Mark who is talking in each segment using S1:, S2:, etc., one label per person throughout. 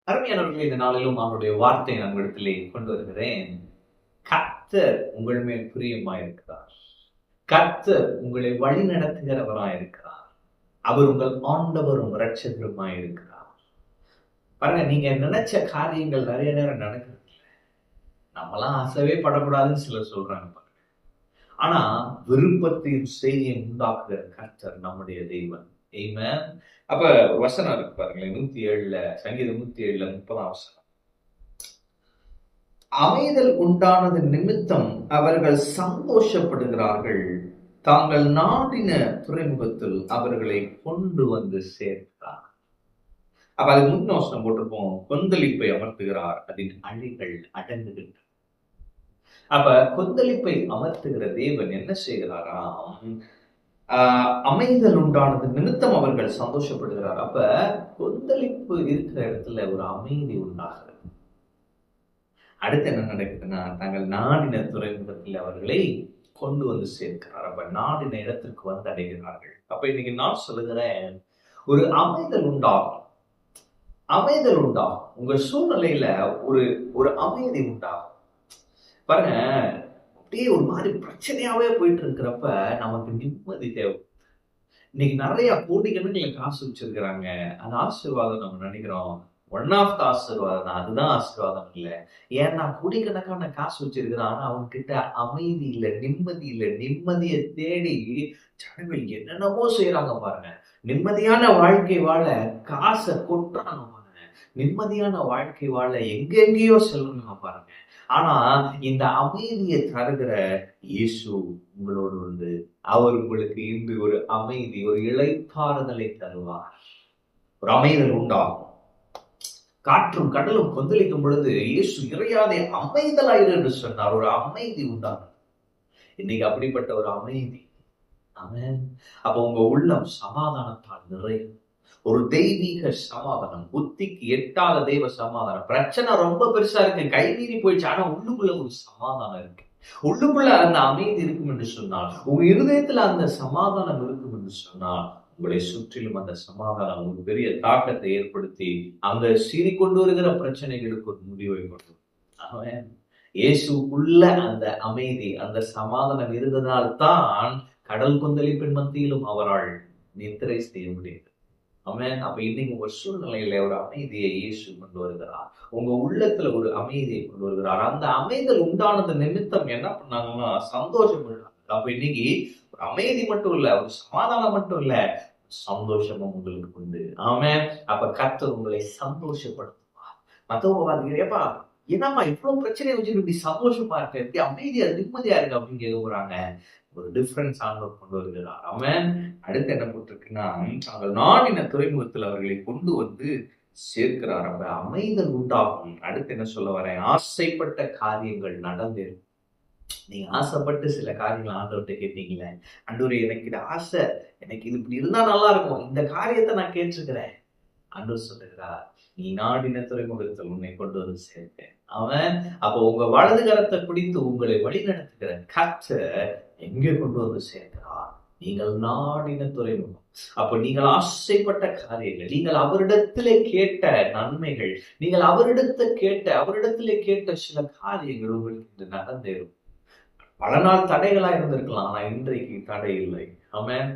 S1: அருமையானவர்களே, இந்த நாளிலும் அவருடைய வார்த்தை நான் இடத்திலே கொண்டு வருகிறேன். கர்த்தர் உங்கள் மேல் பிரியமாயிருக்கிறார். கர்த்தர் உங்களை வழி நடத்துகிறவராயிருக்கிறார். அவர் உங்கள் ஆண்டவரும் இரட்சகருமாயிருக்கிறார். பாருங்க, நீங்க நினைச்ச காரியங்கள் நிறைய நேரம் நடக்கிறது இல்லை. நம்மலாம் ஆசையே படக்கூடாதுன்னு சிலர் சொல்றாங்க பாருங்க. ஆனா விருப்பத்தையும் செய்தியும் உண்டாக்குகிற கர்த்தர் நம்முடைய தெய்வன். ஆமென். அப்ப ஒரு வசனம் இருக்கு பாருங்களேன், 107 சங்கீதம் 107 30 வசனம். அமைதல் உண்டானது நிமித்தம் அவர்கள் சந்தோஷப்படுகிறார்கள், தாங்கள் நாடின துறைமுகத்தில் அவர்களை கொண்டு வந்து சேர்க்கிறார். அப்ப அது முன்னோசனம் போட்டிருப்போம், கொந்தளிப்பை அமர்த்துகிறார், அதன் அழிகள் அடங்குகின்றன. அப்ப கொந்தளிப்பை அமர்த்துகிற தேவன் என்ன செய்கிறாராம்? அமைதல் உண்டானது நிமித்தம் அவர்கள் சந்தோஷப்படுகிறார். அப்ப கொந்தளிப்பு இருக்கிற இடத்துல ஒரு அமைதி உண்டாகிறது. அடுத்து என்ன நடக்குதுன்னா, தாங்கள் நாடின துறைமுகத்தில் அவர்களை கொண்டு வந்து சேர்க்கிறார். அப்ப நாடின இடத்திற்கு வந்து அடைகிறார்கள். அப்ப இன்னைக்கு நான் சொல்லுகிறேன், ஒரு அமைதல் உண்டாகும். அமைதல் உண்டாகும். உங்க சூழ்நிலையில ஒரு ஒரு அமைதி உண்டாகும். பாருங்க, அப்படியே ஒரு மாதிரி பிரச்சனையாவே போயிட்டு இருக்கிறப்ப நமக்கு நிம்மதி தேவை. இன்னைக்கு நிறைய கோடிக்கணக்கில் காசு வச்சிருக்கிறாங்க. அந்த ஆசீர்வாதம் நம்ம நினைக்கிறோம் ஒன் ஆஃப் த ஆசீர்வாதம் தான். அதுதான் ஆசீர்வாதம் இல்லை. ஏன்னா கோடிக்கணக்கான காசு வச்சிருக்கிறான், ஆனா அவங்க கிட்ட அமைதி இல்லை, நிம்மதி இல்லை. நிம்மதியை தேடி ஜனங்கள் என்னென்னமோ செய்யறாங்க பாருங்க. நிம்மதியான வாழ்க்கை வாழ காசை கொட்டுறாங்க பாருங்க. நிம்மதியான வாழ்க்கை வாழ எங்கெங்கேயோ செல்றாங்க பாருங்க. ஆனா இந்த அமைதியை தருகிற இயேசு உங்களோடு வந்து அவர் உங்களுக்கு இன்று ஒரு அமைதி, ஒரு இளைப்பாறுதலை தருவார். ஒரு அமைதல் உண்டாகும். காற்றும் கடலும் கொந்தளிக்கும் பொழுது இயேசு இறையாதே அமைதலாயிரு என்று சொன்னார். ஒரு அமைதி உண்டாகும். இன்னைக்கு அப்படிப்பட்ட ஒரு அமைதி. ஆமென். அப்ப உங்க உள்ளம் சமாதானத்தால் நிறையும். ஒரு தெய்வீக சமாதானம், புத்திக்கு எட்டாத தெய்வ சமாதானம். பிரச்சனை ரொம்ப பெருசா இருக்கு, கைமீறி போயிடுச்சு, ஆனா உள்ளுக்குள்ள ஒரு சமாதானம் இருக்கு. உள்ளுக்குள்ள அந்த அமைதி இருக்கும் என்று சொன்னால், உங்க இருதயத்துல அந்த சமாதானம் இருக்கும் என்று சொன்னால், உங்களை சுற்றிலும் அந்த சமாதானம் ஒரு பெரிய தாக்கத்தை ஏற்படுத்தி அங்க சீறி கொண்டு வருகிற பிரச்சனைகளுக்கு ஒரு முடிவை கொண்டு. அவன் இயேசுக்குள்ள அந்த அமைதி, அந்த சமாதானம் இருந்ததால் தான் கடல் கொந்தளிப்பின் மத்தியிலும் அவரால் நித்திரை செய்ய முடியுது. ஆமென். அப்ப இன்னைக்கு உங்க சூழ்நிலையில ஒரு அமைதியை இயேசு கொண்டு வருகிறார். உங்க உள்ளத்துல ஒரு அமைதியை கொண்டு வருகிறார். அந்த அமைதல் உண்டானது நிமித்தம் என்ன பண்ணாங்கன்னா சந்தோஷம். அப்ப இன்னைக்கு ஒரு அமைதி மட்டும் இல்ல, ஒரு சமாதானம் மட்டும் இல்ல, சந்தோஷமும் உங்களுக்கு உண்டு. ஆமென். அப்ப கர்த்தர் உங்களை சந்தோஷப்படுத்துவார். மத்தவங்க பாத்தீங்கன்னா, என்னம்மா இவ்வளவு பிரச்சனையை வச்சு இப்படி சந்தோஷமா இருக்க, எப்படி அமைதியா நிம்மதியா இருக்கு அப்படின்னு கேட்க போறாங்க. ஒரு டிஃபரன்ஸ் ஆண்டவர் கொண்டு வருகிறார். அவன் அடுத்து என்ன போட்டிருக்குன்னா, தாங்கள் நாடின துறைமுகத்தில் அவர்களை கொண்டு வந்து சேர்க்கிறார். அப்ப அமைதல் உண்டாகும். அடுத்து என்ன சொல்ல வரேன், ஆசைப்பட்ட காரியங்கள் நடந்தேறும். நீங்க ஆசைப்பட்டு சில காரியங்கள் ஆண்டவர்கிட்ட கேட்டீங்களே, ஆண்டவரே எனக்கு இது ஆசை, எனக்கு இது இப்படி இருந்தா நல்லா இருக்கும், இந்த காரியத்தை நான் கேட்டிருக்கிறேன். ஆண்டவர் சொல்லுகிறார், நீ நாடின துறைமுகத்தில் உன்னை கொண்டு வந்து சேர்த்தேன். அவன் அப்ப உங்க வலது கரத்தை பிடித்து உங்களை வழி நடத்துகிற கர்த்தர் எங்கே கொண்டு வந்து சேர்க்கிறார்? நீங்கள் நாடின துறைமுகம். அப்ப நீங்கள் ஆசைப்பட்ட காரியங்கள், நீங்கள் அவரிடத்திலே கேட்ட நன்மைகள், நீங்கள் அவரிடத்திலே கேட்ட சில காரியங்கள் உங்களுக்கு இன்று நடந்தேறும். பல நாள் தடைகளா இருந்திருக்கலாம், ஆனா இன்றைக்கு தடை இல்லை. ஆமென்.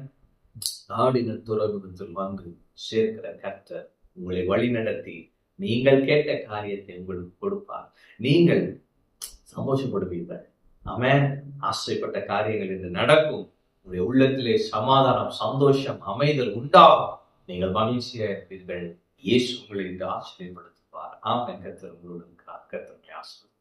S1: நாடின துறைமுகத்தில் வந்து சேர்க்கிற கர்த்தர் உங்களை வழி நடத்தி நீங்கள் கேட்ட காரியத்தை உங்களுக்கு கொடுப்பார். நீங்கள் சந்தோஷப்படுவீர்கள். ஆமென். ஆசைப்பட்ட காரியங்கள் என்று நடக்கும். உங்களுடைய உள்ளத்திலே சமாதானம், சந்தோஷம், அமைதல் உண்டாகும். நீங்கள் மகிழ்ச்சியா இருப்பீர்கள். இயேசு உங்களை ஆச்சரியப்படுத்துவார். ஆமென். கர்த்தர் உங்களுடன் இருக்கிறார். கர்த்தர் ஆசீர்வதிப்பார்.